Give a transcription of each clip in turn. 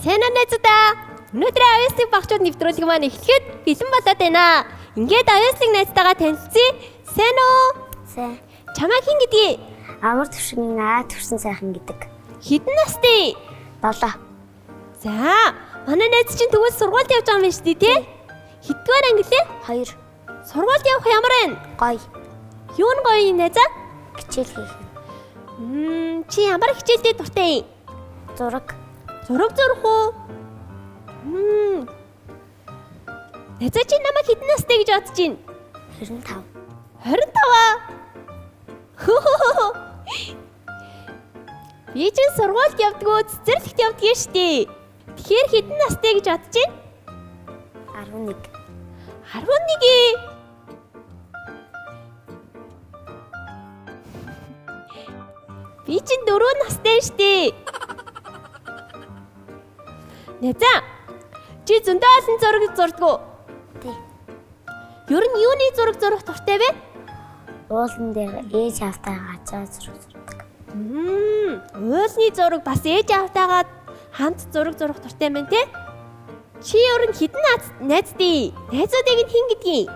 Сайн аа найзуудаа. Өнөөдөр iOS-ийн багчууд нэвтрүүлэг маань эхлэхэд бэлэн болоод байна. Ингээд iOS-ийн найзтайгаа танилцъя. Сайн уу? Сайн. Чамаа хэн гэдгийг? Амар төвшин төвшин сайхан гэдэг. Хэдэн настай? 7. За, манай найз чинь тэгвэл сургуульд явж байгаа юм шүү дээ, тий? Хэддүгээр анги лээ? 2. Сургуульд явах ямар байна? Гоё. Юу нь гоё найзаа? Хичээл хийх. Чи ямар хичээлдээ дуртай? Зураг. Зураг зурх уу? Найзаа чи намайг хэдэн настай гэж бодож байна? 25. 25 аа. Би чинь сургуульд явдггүй цэцэрлэгт явдгийн штий. Тэгэхээр хэдэн настай гэж бодож байна? 11. 11. Би чинь 4 настай штий. Найзаа, чи зөндөө олон зураг зурдгүү? Тий. Ер нь юуны зураг зурах дуртай вэ? Уулан дээр ээж автаа гацаа зураг зурдаг. Уулны зураг бас ээж автаагаад хамт зураг зурах дуртай байна те? Чи ер нь хэдэн найздээ? Найзуудыг нь хэн гэдгийг?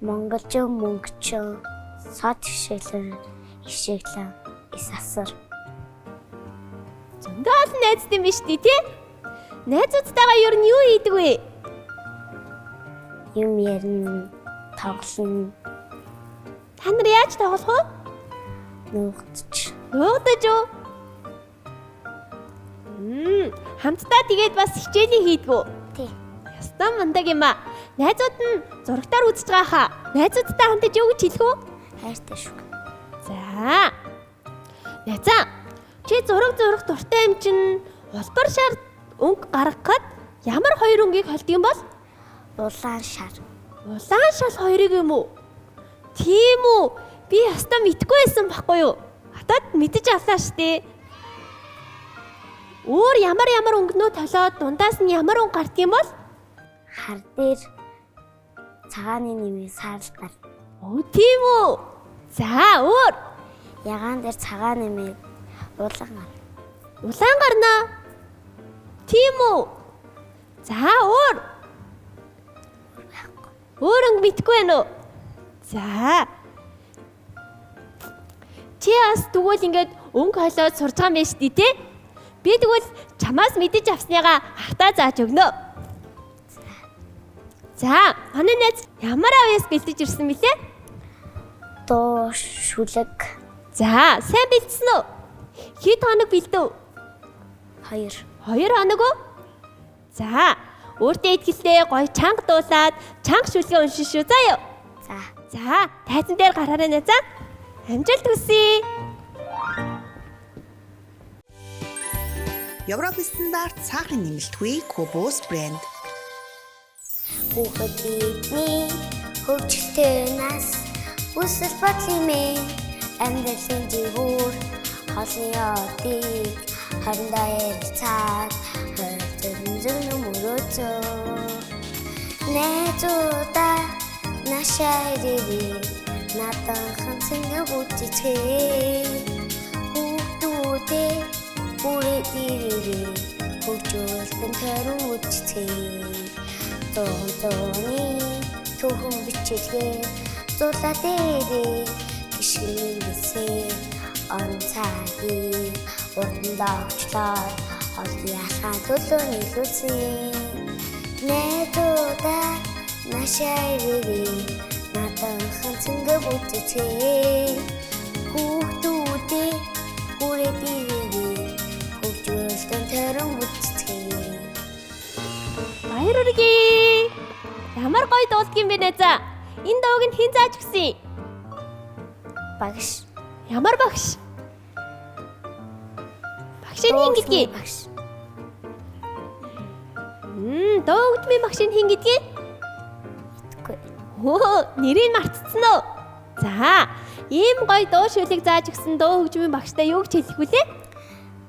Монголчин, мөнгөчин, сод хишээлэн, ишээглэн, ис асар. Зөндөө олон найзтай биш тий, те? Найзуудтайгаа ер нь юу хийдэг вэ? Юм ярина, тоглоно, Та нар яаж тоглох вэ? нуугдч. Нуугдаж юу? Хамтдаа тэгээд бас хичээлээ хийдэг үү? Тий. Ястаа мундаг юм аа. Найзууд нь зурагтаар үзэж байгаа хаа. Найзуудтай хамтаж юу гэж хэлэх үү? Хайртай шүү. За. Найзаа, чи зураг зурах дуртай юм чинь улбар шар өнгө гаргахад ямар хоёр өнгийг холд юм бол? Улаан шар. Улаан шал хоёрыг юм уу? Тийм үү? Би ястаа мэдгүй байсан байхгүй юу? Хатад мэдэж авлаа штэ. Өөр ямар өнгөнөө толоод дундаас нь ямар өнгө гардаг юм бол? Хар дээр цагааны нэмээ саарлтар. Оо тийм үү? За өөр. Ягаан дээр цагаан нэмээ улаан гар. Улаан гарнаа. Тийм үү? За өөр. Өөр өнгө мэдгүй байна уу? За. Чи бас тэгвэл ингээд өнгө холоод сурж байгаа юм байна шүү дээ, тий? Би тэгвэл чамаас мэдэж авсныгаа хатаа зааж өгнө. За, манай найз ямар авьяас бэлдэж ирсэн бэлээ? Дуу, шүлэг. За, сайн бэлдсэн үү? Хэд хоног бэлдэв? 2. 2 хоног уу? За, өөртөө итгэлтэй гоё чанга дуулаад чанга шүлгээ уншин шүү заа юу? За. За, тайзан дээр гараарай найзаа. Амжилт хүсье. Европ стандарт цаахан нэмэлтгүй Кобос брэнд. Хүүхдийн хөгжилтэй нас үсэл бодлимээ амьдралын жигүүр холны одыг хандаа ярилцаад хөрдөн мөрөөцөө найзуудаа нашарири натахан цэнгэ бүтэцээ хүүхдүүдээ бүрээдэрээ хөгжүүлсэн төрөн үтцээ Тооны түүхэн бичилгээ зулаа дээрээ гიშгэнээсээ он цагийн урдандаа очлоо олон яхаа төлөө нийлүүлсэн найдуудаа нашарири натахан цэнгэ бүтэцээ хүүхдүүдээ бүрээдэрээ хөгжүүлсэн төрөн үтцээ Баяр хүргэе. Ямар гоё дуулдаг юм бэ найзаа? Энэ дууг нь хэн зааж өгсөн? багш. Ямар багш? Багшийн хэн гэдгийг? Багш. Дуу өгдмийн багшийн хэн гэдгийг? Мэдгүй. Оо, нэрийг мартцсан уу? За, ийм гоё дуу шүлэг зааж өгсөн дуу хөгжмийн багштай юу гэж хэлэх вүлээ?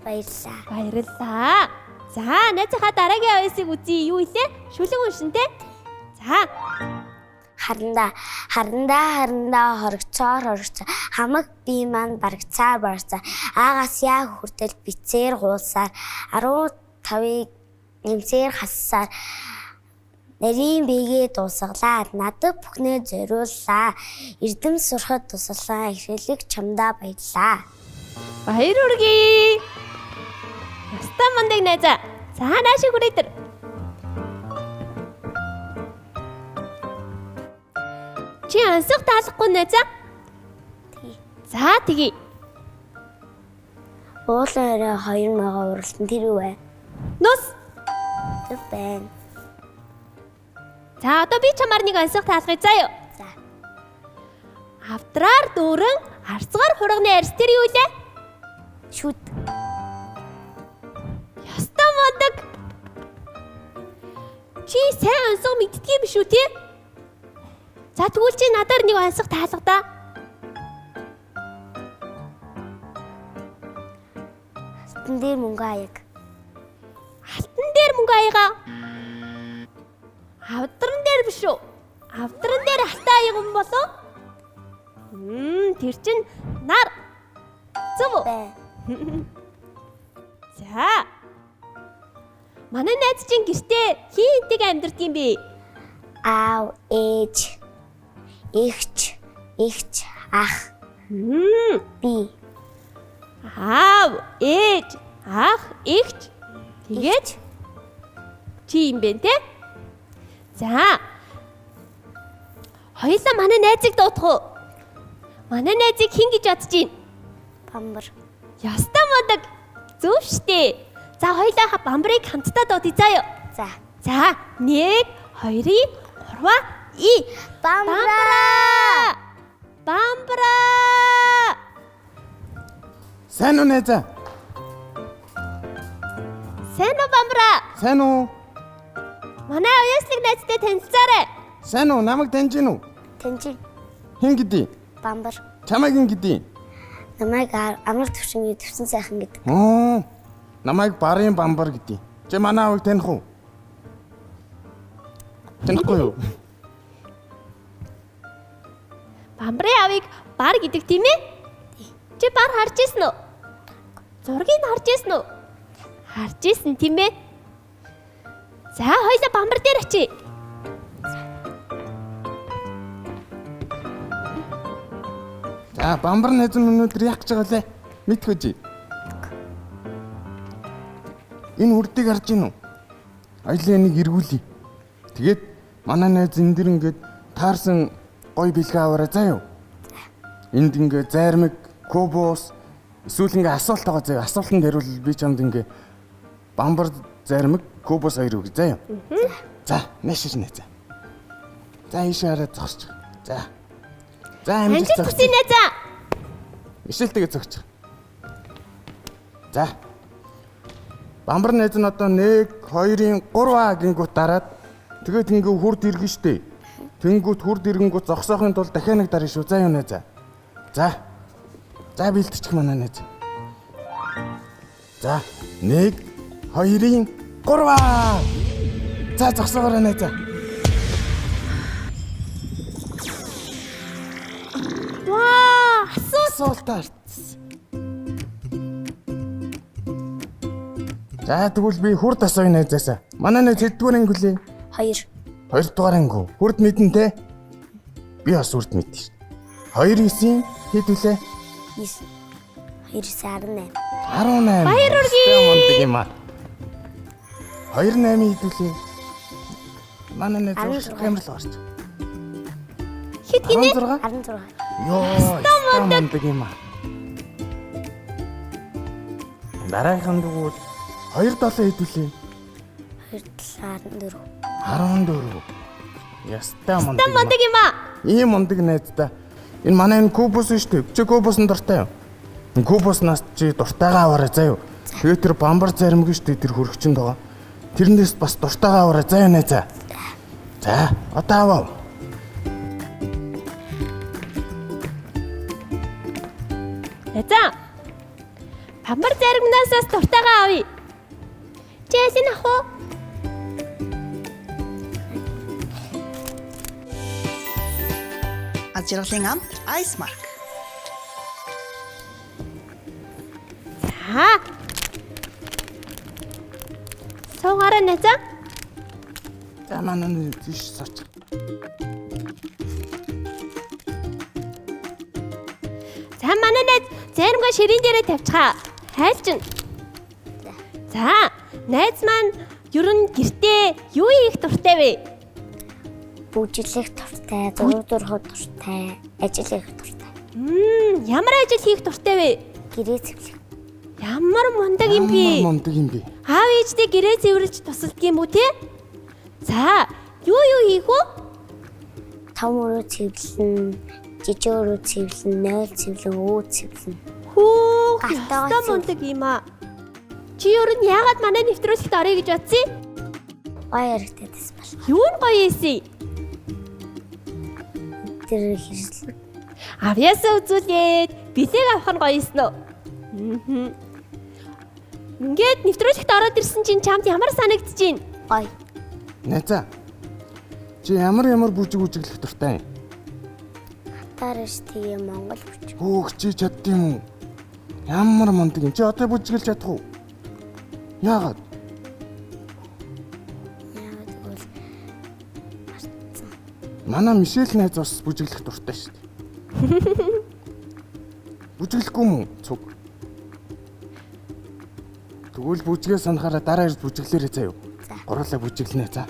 Баярлаа. Баярлалаа. За, найзынхаа дараагийн оёсыг үзье. Юу илээ? Шүлэг уншин те. За. Харандаа хоригцоор хамаг бие маань барагцаар аагаас яг хүртэл бицээр гуулсаар 15 тавыг нэмсээр хассаар нарийн биегээ дуусгалаа. Надад бүхнээ зориуллаа. Эрдэм сурахад туслаа. Ихрэлэг чамдаа баярлаа. Баяр хүргэе. Ястаа мундаг найзаа. За наашиг хүрээдэр. Чи ансах таалахгүй найзаа? За тэгье. Уулын орой 2 мага уралдан тэр юу вэ? Нус. Тэр байна. За одоо би чамаар нэг ансах таалгая заа юу. За. Авдраар дүүрэн арцгаар хурганы арьс тэр юу лээ? Шүд. Ястаа мундаг. Чи сайн ансах мэддгийм биш үү те? За тэгвэл чи надаар нэг ансах таалга да. Алтан дээр мөнгө аяг. Алтан дээр мөнгө аяга. Авдран дээр биш үү? Авдран дээр алтан аяга юм болов? Тэр чин нар. Зөв үү? Бай. За. Манай найз чинь гэртээ хинтэг амьдардаг юм бэ? Аав, ээж, эгч, ах. Би. Аав, ээж, ах, эгч. Тэгээд чи юм бэ те? За. Хоёулаа манай найзыг дуудах уу? Манай найзыг хэн гэж бодож байна? Бамбар. Ястаа мундаг. Зөв штэ. За хоёулаа бамбарыг хамтдаа дуудъя заа юу. За. За 1 2 3 и Бамбара. Бамбара. Сайн уу найзаа? Сайн уу бамбара? Сайн уу? Манай уяслаг найзтай танилцаарай. Сайн уу? Намайг таньж гин үү? Тэнцэн. Хэн гэдий? Бамбар. Чамайг хэн гэдий? Намайг амар төвшингийн төвсөн сайхан гэдэг. Намайг барын бамбар гэдий. Чи манай аавыг таних уу? Танихгүй юу? Бамбарын авыг бар гэдэг тийм ээ? Чи бар харж ирсэн үү? Зургийг харж ирсэн үү? Харж ирсэн тийм ээ? За хоёулаа бамбар дээр очие. За бамбар найз нь өнөөдөр яах гэж байгаа лээ? Мэдгүй чи. Энэ үрдийг харж гин үү? Аялаа нэг эргүүлье. Тэгээд манай найз энэ дэр ингээд таарсан гой бэлгээ аваарай заа юу. Энд ингээд зармиг, кубус, эсвэл ингээд асуулт байгаа заа юу. Асуултанд хариулбал би чамд ингээд бамбар, зармиг, кубус хоёр үг заа юу. За, нэшиж найзаа. За ийшээ хараад зогсож. За. За амжилт Амжилт хүсье найзаа. Ишэлтэйгээ зогсож. За. Бамбар найз нь одоо 1 2-ын 3 гингүүт дараад тэгээд ингээ хурд иргэн штэ. Тэнгүүт хурд ирэнгүүт зогсоохын тулд дахиад нэг дарна шүү. За юу найзаа. За. За бэлтчих манай найз. За 1 2-ын 3. За зогсоогоорой найзаа. Ваа, Асуултаар. За тэгвэл би хурд асууя найзаасаа. Манай найз хэддүгээр анги хүлээ? 2. 2 дугаар анги. Хурд мэдэн те? Би бас хурд мэдэн шүү. 2-9 хэд үлээ? 9. 2-18. 18. Баяр хүргэе. Мондөг юм аа. 2-8 хэд үлээ? Манай найз хямрал гарч. хэд гинэ? 16. 16. Йоо, мондөг юм аа. Дараагийн дугуй 2-7 хэд үлээ? 2-14. 14. Ястаа мондөг. Та мундаг юм аа. Ийм мондөг найздаа. Энэ манай энэ кубус шүү дээ. Чи кубусын дуртай юу? Энэ кубуснаас чи дуртайгаа аваарай заа юу. Тэгээд тэр бамбар зармиг шүү дээ тэр хөргөчөнд байгаа. Тэрнээс бас дуртайгаа аваарай заа юу найзаа. За, одоо аваа. Найзаа. Бамбар зармигнаас дуртайгаа авъя. Чэсин ах уу? Ад жаргалын амт Ice Mark. За. дугаараа найзаа. За манай найз тийш сууч. За манай найз заримгаа ширийн дээрээ тавьчихаа. Хайлчин. За найз маань ер нь гэртээ юу хийх дуртай вэ? Бүжиглэх дуртай, зураг дуртай, ажил хийх дуртай. Ямар ажил хийх дуртай вэ? Гэрээ цэвэрлэх. Ямар мундаг юм бэ? Мундаг юм бэ? Аав ээжтэй гэрээ цэвэрлж тусалдаг юм уу те? За, юу хийх вэ? Том өрөө цэвэрлэн, жижиг өрөө цэвэрлэн, 0 цэвэрлэн, өө цэвэрлэн. Хүү, Гартаа ястаа мундаг юм аа. Чи ер нь яагаад манай нэвтрүүлэгт орё гэж бодсон? Гоё яригтай дэс бол. Юу нь гоё ийсэн? Тэр хэрэгсэл. Авьяасаа үзүүлээд бэлэг авах нь гоё ийсэн үү? Ингээд нэвтрүүлэгт ороод ирсэн чинь чамд ямар санагдчихээн? Гоё. Найзаа. Чи ямар бүжиг үжиглэх дуртай юм? Хатаарш тэгээ Монгол бүжиг. Хөөх чи чаддсан юм уу? Ямар мундаг юм. Чи одоо бүжиглэж чадах уу? Яагаад? Яагаад гэвэл Манай Мишель найз бас бүжиглэх дуртай шүү дээ. Бүжиглэхгүй юм уу? Цуг. Тэгвэл бүжгээ санахаараа дараа ирж бүжиглээрэй заяа. Гурлаа бүжиглэнэ за.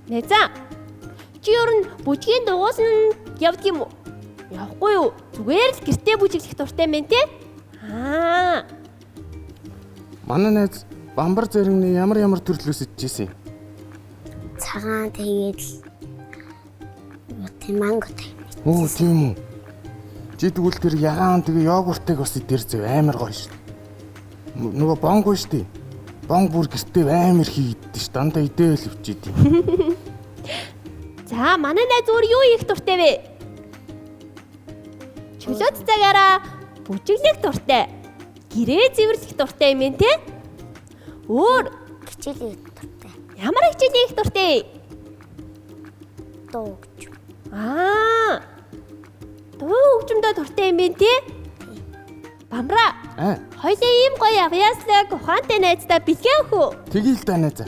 Найзаа. Чи ер нь бүжгийн дугуйсан явдаг юм уу? Явахгүй юу? Зүгээр л гэртээ бүжиглэх дуртай мэн те? Манай найз бамбар зэрэгний ямар төрлөөс ижижсэн юм? цагаан тэгээд л тийм манго тийм. Оо тийм үү. Чи тэгвэл тэр ягаан тэгээ йогуртыг бас идэр зөө амар гоё шүү дээ. Нөгөө бонго шүү дээ. Бонг бүр гэртээ амар хийдэж ш. Дандаа идээл өвчихэд юм. За, манай найз өөр юу хийх дуртай вэ? Чөлөөт цагаараа бүжиглэх дуртай. Гэрээ цэвэрлэх дуртай юм те? Өөр Хичээл хийх дуртай. ямар хичээл хийх дуртай? Дуу гэж. Дуу хөгжмөдөө дуртай юм бэ те? Бамбра. Хоёлаа ийм гоё авьяаслаг ухаантай найздаа бэлгээ өгөх үү? Тэгээл та найзаа.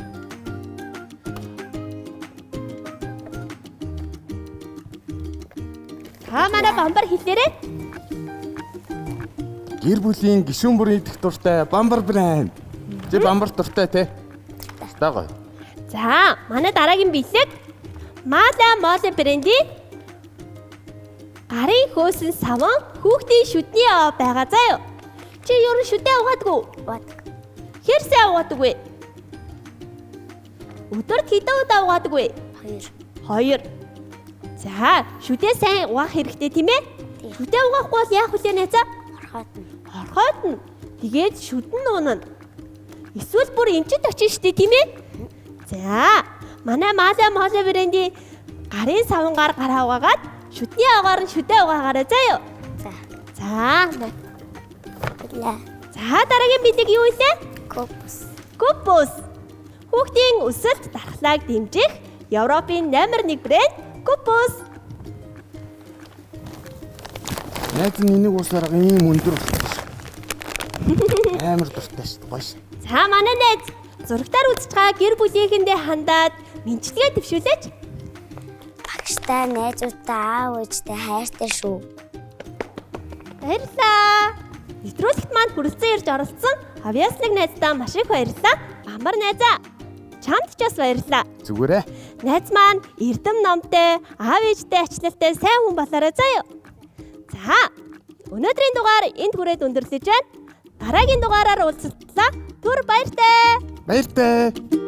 Манай бамбар хэлээрэй. Гэр бүлийн гишүүн бүрийн идэх дуртай бамбар брэнд. Чи бамбар дуртай те? Та гоё. За, манай дараагийн бэлэг Мала Моле бренди гарын хөөсөн саван хүүхдийн шүдний аа байгаа заяа. Чи ер нь шүдээ угаадгүй? Угаадаг. Хэрсээ угаадаг вэ? Өдөрт хэдэн удаа угаадаг вэ? 2. За, шүдээ сайн угаах хэрэгтэй тийм ээ? Шүдээ угаахгүй бол яах вэ найзаа? Орхоод нь. Тэгээд шүдэн уунана. Эсвэл бүр эмчит очин штэ тийм ээ? За, манай Мала Моле бренди гарын савангаар гараа угаагаад шүдний агаар нь шүдээ угаагаарай заяа. За. За, дараагийн бэлэг юу вэ? Купус. Хүүхдийн өсөлт дархлааг дэмжих Европын номер 1 брэнд Купус. Найз нь энийг уусарга ийм өндөр болчихсон. Амар дуртай шүү дээ. Гоё шүү. За, манай найз зурагтаар үзэж байгаа гэр бүлийнхэндээ хандаад мэдчилгээ төвшүүлээч. Багштай, найзуудтай, аав ээжтэй хайртай шүү. Баярлалаа. Нэвтрүүлэгт манд хүрэлцэн ирж оролцсон авьяаслаг найздаа маш их баярлалаа. Бамбар найзаа, чамд ч бас баярлалаа. Зүгээрээ. Найз маань эрдэм номтой, аав ээжтэй ачлалтай сайн хүн болоорой заяа. За, өнөөдрийн дугаар энд хүрээд өндөрлөж байна. Дараагийн дугаараар уулзлаа. Түр баяртай. Баяртай.